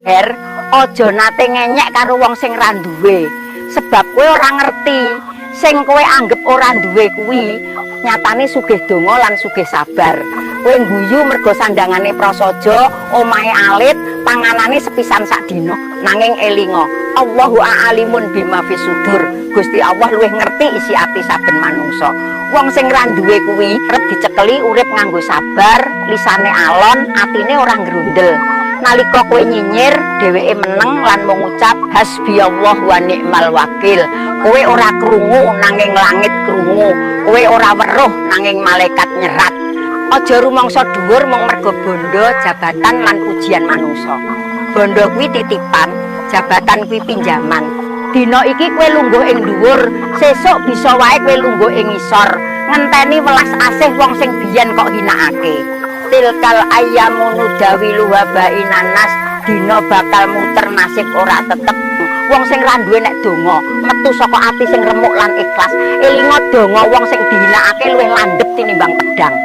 Her, aja nate ngenyek karo wong sing ra duwe. Sebab kowe ora ngerti, sing kowe anggap ora duwe kuwi nyatane sugih donga lan sugih sabar. Kowe guyu mergo sandangane prasaja, omahe alit, panganane sepisan sak dina. Nanging elinga, Allahu a'alimun bima fisudur. Gusti Allah luwih ngerti isi ati saben manungsa. Wong sing ra duwe kuwi arep dicekeli urip nganggo sabar, lisane alon, atine ora ngrundel. Nalika kowe nyinyir, dheweke meneng lan mengucap hasbiyallahu wa ni'mal wakil. Kowe ora krungu nanging langit krungu. Kowe ora weruh nanging malaikat nyerat. Aja rumangsa dhuwur mung mergo bondo, jabatan lan pujian manungsa. Bondo kuwi titipan, jabatan kuwi pinjaman. Dina iki kowe lungguh ing dhuwur, sesuk bisa wae kowe lungguh ing ngisor. Ngenteni welas asih wong sing biyen kok hinakake. Tilkal ayyamu nudawiluha bainan nas, dina bakal muter nasib ora tetep. Wong sing ra duwe nek donga metu saka ati sing remuk lan ikhlas. Elinga donga wong sing dihinakake luwih landhep tinimbang pedang.